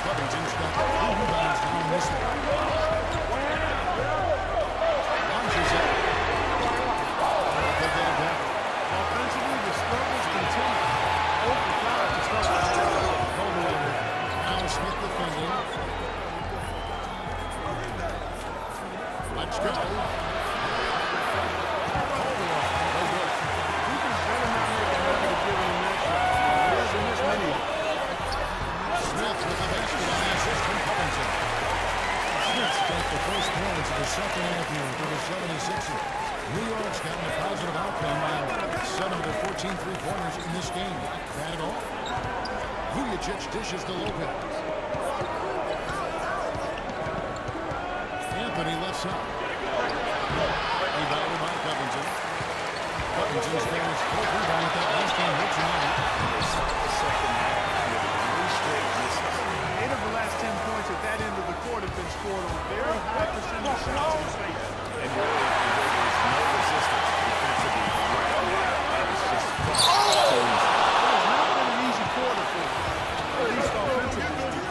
Covington's got 2 rebounds down this one. Launches it. They get it back. Offensively, the struggles continue. 0 for 5 to start the half. Now Smith defending. Let's go. Smith with the basket on the assist from Covington. Smith's got the first points of the second half here for the 76ers. New York's gotten a positive outcome now. 7 of their 14 3-pointers in this game. That at all? Vujacic dishes to Lopez. Anthony left side. Rebounded by Covington. Covington's got his 4th rebound at that last game here tonight. Second half with 3 straight misses. 8 of the last 10 points at that end of the court have been scored on very high percentage shots in space. And really, there's no resistance defensively right now. And it's just It has not been an easy quarter for them, at least offensively.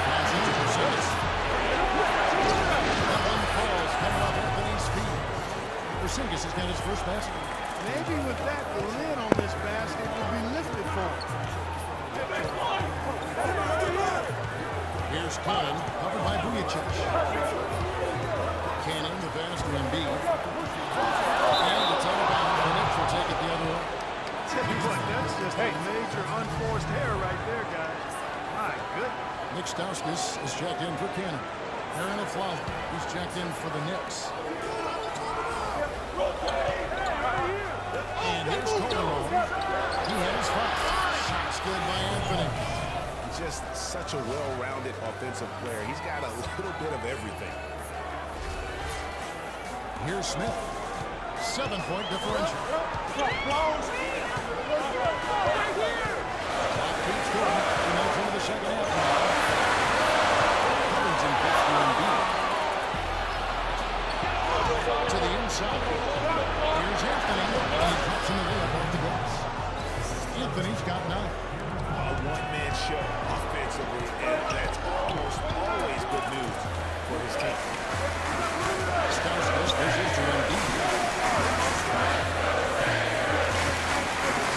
Pass into Porzingis. That one falls coming off Anthony's feet. Porzingis has got his first basket. Maybe with that, the lid on this basket will be lifted for him. Here's Cannon, covered by Vujacic. Cannon, the pass to Embiid. And it's out of bounds. The Knicks will take it the other way. Tell you what, that's just a major unforced error right there, guys. My goodness. Nick Stauskas is checked in for Cannon. Aaron Aflalo, he's checked in for the Knicks. And here's Calderon. He had his 5. Shots good by Anthony. just such a well-rounded offensive player. He's got a little bit of everything. Here's Smith. 7-point differential. Clock keeps going. 2 minutes into the second half now. Covington gets to Embiid. To the inside. Here's Anthony. He drops in the layup off the glass. Anthony's got 9. A one-man show offensively, and that's almost always good news for his team. Stauskas dishes to Embiid.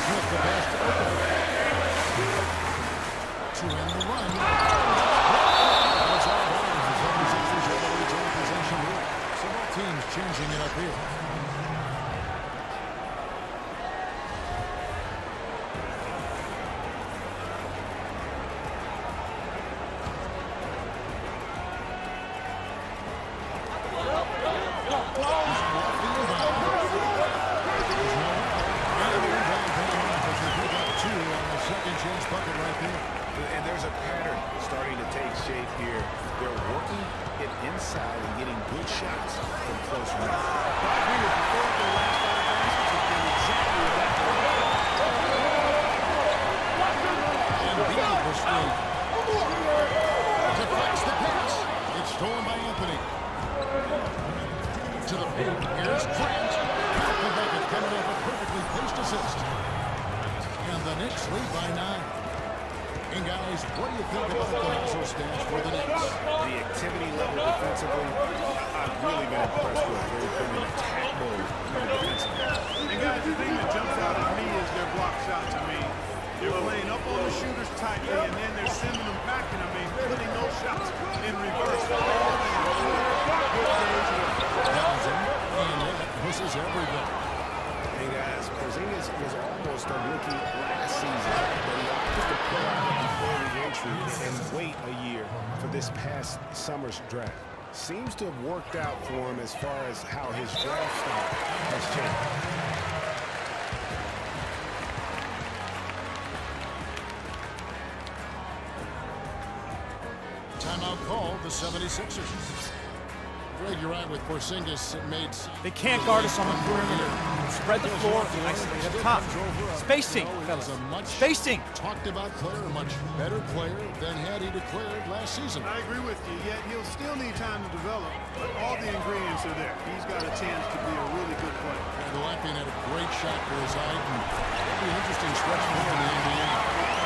Smith the pass to Okafor. To end the run. That's all right. The 76ers have a return possession here. So both teams changing it up here. And there's a pattern starting to take shape here. They're working it inside and getting good shots from close range. Embiid was free. Deflects the pass. It's stolen by Anthony. To the paint. Here's Grant. The bucket coming off a perfectly placed assist. And the Knicks lead by 9. And guys, what do you think about the hustle stats for the Knicks? The activity level defensively, I've really been impressed with. They've been in attack mode defensively. And guys, the thing that jumps out at me is their block shots. I mean, they're playing up on the shooters tightly, and then they're sending them packing. I mean, putting those shots in reverse. Good days of Townsend, and this is everything. Hey guys, Porzingis was almost a rookie last season, but he opted to pull out before the entry and wait a year for this past summer's draft. Seems to have worked out for him as far as how his draft stock has changed. Timeout call, the 76ers. Greg, you're right with Porzingis. It made... They can't guard us on the perimeter. Spread the floor, isolate up top. Spacing, fellas. Spacing. Talked about player, a much better player than had he declared last season. I agree with you, yet he'll still need time to develop, but all the ingredients are there. He's got a chance to be a really good player. The Latvian had a great shot for his height, and it'll be an interesting stretch for him in the NBA.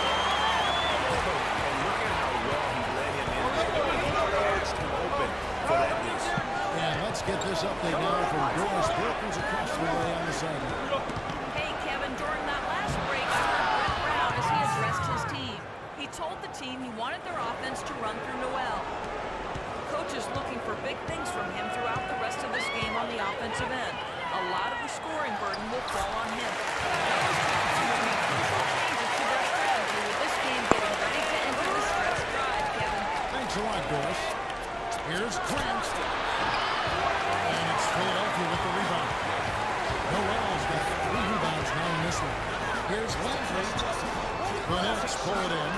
Thanks a lot, Doris. Here's Krantz. And it's Philadelphia with the rebound. Noel's got 3 rebounds now in this one. Here's Landry. The Knicks pull it in.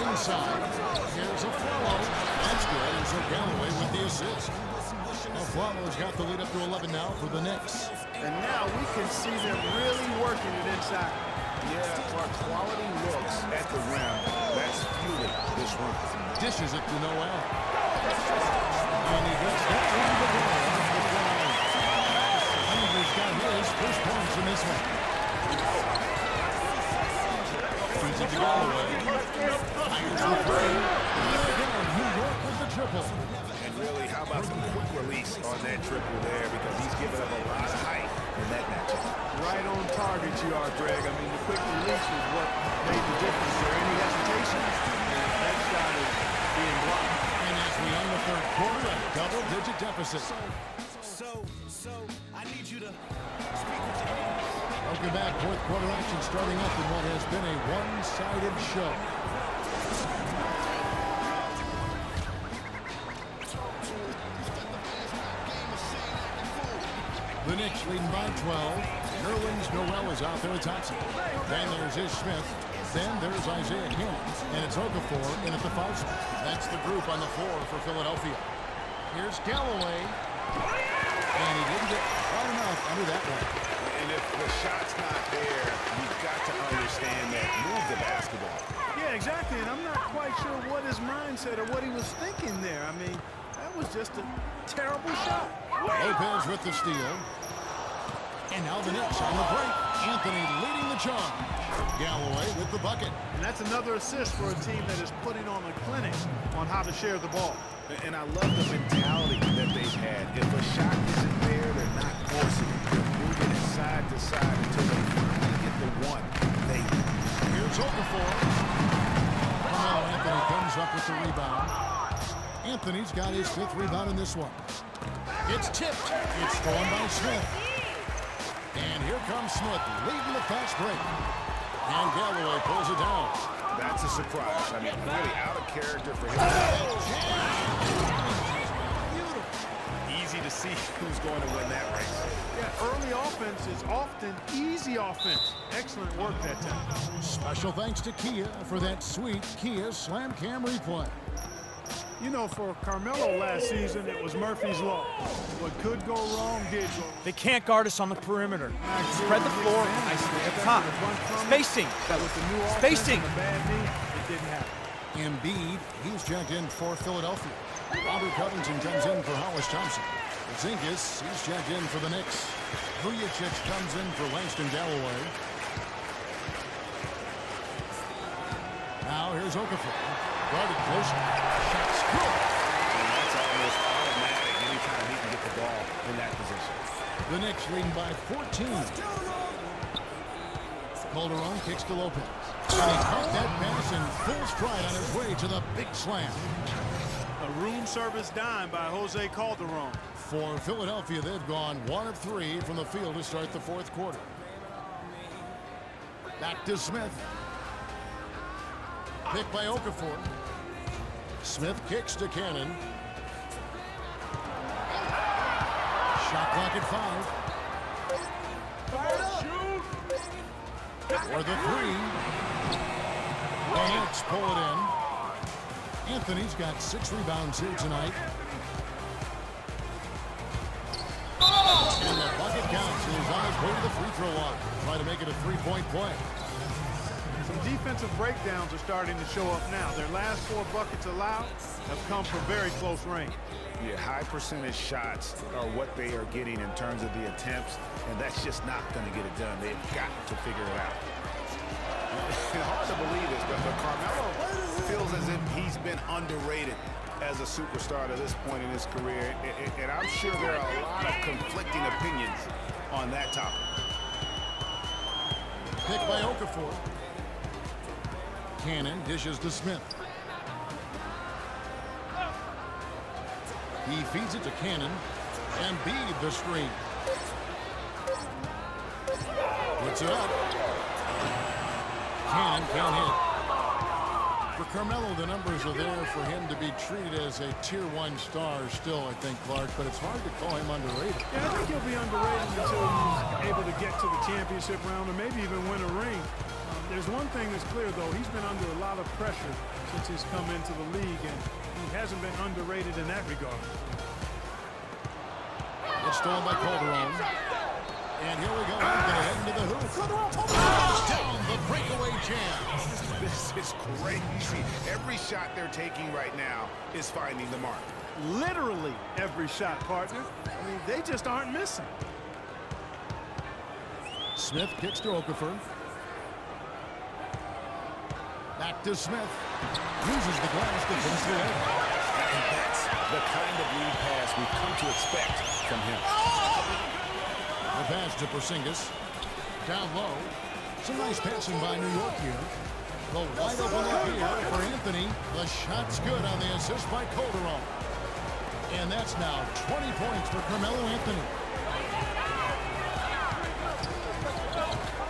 Inside. Here's a follow. That's good. And so Galloway with the assist. Aflalo's got the lead up to 11 now for the Knicks. And now we can see them really working it inside. Yeah, for quality looks at the rim, that's fueling this run. Dishes it to Noel. And he gets that one to the ball off the ground. Andrew's got his first points in this one. Feeds it to Galloway. Fires the three. Again, New York with the triple. And really, how about some quick release on that triple there, because he's given up a lot of height in that matchup. Right on target you are, Greg. I mean, the quick release is what made the difference. Is there any hesitation? That shot is being blocked. And as we end the third quarter, a double-digit deficit. So, I need you to speak with your hands. Welcome back. Fourth quarter action starting up in what has been a one-sided show. The Knicks leading by 12. Nerlens Noel is out there at Thompson. Then there's Ish Smith. Then there's Isaiah Kim. And it's Okafor in at the foul spot. That's the group on the floor for Philadelphia. Here's Galloway. And he didn't get quite enough under that one. And if the shot's not there, you've got to understand that. Move the basketball. Yeah, exactly. And I'm not quite sure what his mindset or what he was thinking there. I mean, that was just a terrible shot. Lopez with the steal. And now the Knicks on the break. Anthony leading the charge. Galloway with the bucket. And that's another assist for a team that is putting on a clinic on how to share the ball. And I love the mentality that they've had. If a shot isn't there, they're not forcing it. They're moving it side to side until they finally get the one. Here's Okafor. Carmelo Anthony comes up with the rebound. Anthony's got his 5th rebound in this one. It's tipped. It's stolen by Smith. And here comes Smith leading the fast break. And Galloway pulls it down. That's a surprise. I mean, really out of character for him. Easy to see who's going to win that race. Yeah, early offense is often easy offense. Excellent work that time. Special thanks to Kia for that sweet Kia Slam Cam replay. You know, for Carmelo last season, it was Murphy's Law. What could go wrong did go wrong. They can't guard us on the perimeter. Spread the floor, isolate up top. Spacing. Spacing. The bad knee, it didn't happen. Embiid, he's checked in for Philadelphia. Robert Covington comes in for Hollis Thompson. Zingas, he's checked in for the Knicks. Vujicic comes in for Langston Galloway. Now here's Okafor. Guarded close. Shots good. And that's almost automatic anytime he can get the ball in that position. The Knicks leading by 14. Calderon kicks to Lopez. And he caught that pass in full stride on his way to the big slam. A room service dime by Jose Calderon. For Philadelphia, they've gone 1 of 3 from the field to start the fourth quarter. Back to Smith. Picked by Okafor. Smith kicks to Cannon. Shot clock at 5. For the 3. The Knicks pull it in. Anthony's got 6 rebounds here tonight. And the bucket counts. He's on his way to the free throw line. Try to make it a 3-point play. Some defensive breakdowns are starting to show up now. Their last 4 buckets allowed have come from very close range. Yeah, high percentage shots are what they are getting in terms of the attempts, and that's just not going to get it done. They've got to figure it out. It's hard to believe this, but Carmelo feels as if he's been underrated as a superstar to this point in his career, and I'm sure there are a lot of conflicting opinions on that topic. Picked by Okafor. Cannon dishes to Smith. He feeds it to Cannon. Embiid the screen. Puts it up. Cannon can't hit. For Carmelo, the numbers are there for him to be treated as a Tier 1 star still, I think, Clark, but it's hard to call him underrated. Yeah, I think he'll be underrated until he's able to get to the championship round or maybe even win a ring. There's one thing that's clear, though. He's been under a lot of pressure since he's come into the league, and he hasn't been underrated in that regard. It's stolen by Calderon. And here we go. He's going to head into the hoop. Throws down the breakaway jam. This is crazy. Every shot they're taking right now is finding the mark. Literally every shot, partner. I mean, they just aren't missing. Smith kicks to Okafor. Back to Smith. Uses the glass to finish the leg. And that's the kind of lead pass we've come to expect from him. The pass to Porzingis. Down low. Some nice passing by New York here. The wide open look here for Anthony. The shot's good on the assist by Calderon. And that's now 20 points for Carmelo Anthony.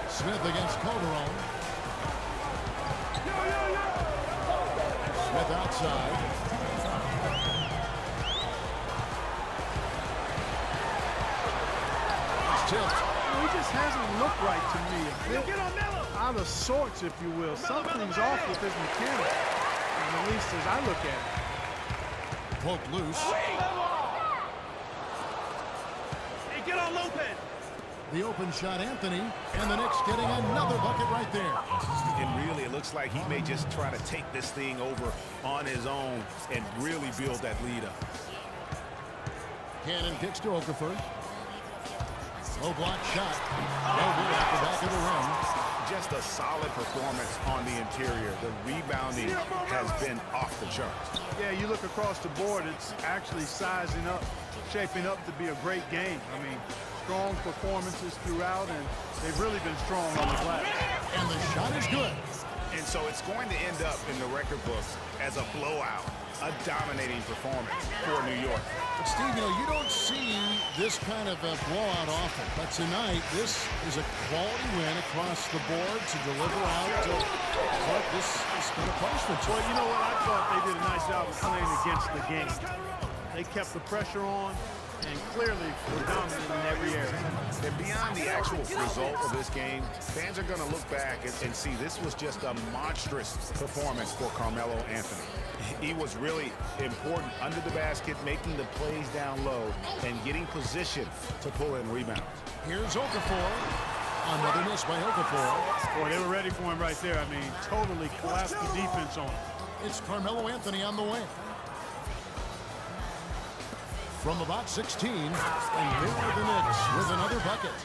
Smith against Calderon. Smith outside. It's tipped. He just hasn't looked right to me. A bit out of sorts, if you will. Something's off with his mechanics, at least as I look at it. Poke loose. Hey, get on Lopez. The open shot, Anthony, and the Knicks getting another bucket right there. And really, it looks like he may just try to take this thing over on his own and really build that lead up. Cannon kicks to Okafor. Low block shot. No good at the back of the rim. Just a solid performance on the interior. The rebounding has been off the charts. Yeah, you look across the board, it's actually sizing up, shaping up to be a great game. I mean, strong performances throughout, and they've really been strong on the glass. And the shot is good. And so it's going to end up in the record books as a blowout, a dominating performance for New York. But Steve, you know, you don't see this kind of a blowout often. But tonight, this is a quality win across the board to deliver out. Clark, this is going to punishment. Well, you know what? I thought they did a nice job of playing against the game. They kept the pressure on and clearly were dominant in every area. And beyond the actual result of this game, fans are going to look back and see this was just a monstrous performance for Carmelo Anthony. He was really important under the basket, making the plays down low and getting position to pull in rebounds. Here's Okafor. Another miss by Okafor. Boy, they were ready for him right there. I mean, totally collapsed the defense on him. It's Carmelo Anthony on the wing. From about 16, and here are the Knicks with another bucket.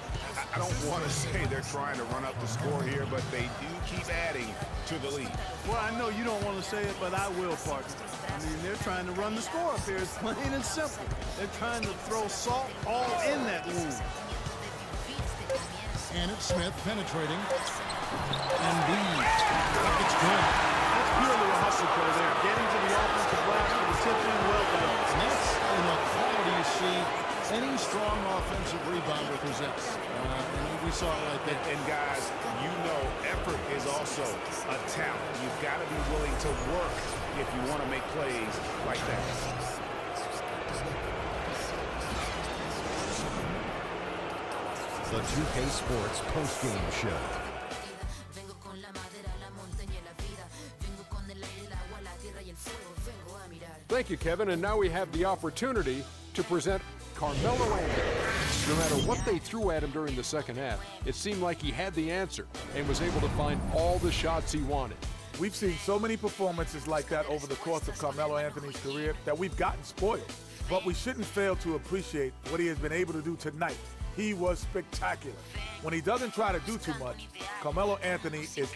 I don't want to say they're trying to run up the score here, but they do keep adding to the lead. Well, I know you don't want to say it, but I will, partner. I mean, they're trying to run the score up here. It's plain and simple. They're trying to throw salt all in that wound. And it's Smith penetrating. And bucket's good. That's purely a hustle play there. Getting to the offensive glass for the tip-in, well done. And that's in a quality you see any strong offensive rebounder possess. And we saw it right there. And guys, you know effort is also a talent. You've got to be willing to work if you want to make plays like that. The 2K Sports postgame show. Thank you, Kevin. And now we have the opportunity to present Carmelo Anthony. No matter what they threw at him during the second half, it seemed like he had the answer and was able to find all the shots he wanted. We've seen so many performances like that over the course of Carmelo Anthony's career that we've gotten spoiled. But we shouldn't fail to appreciate what he has been able to do tonight. He was spectacular. When he doesn't try to do too much, Carmelo Anthony is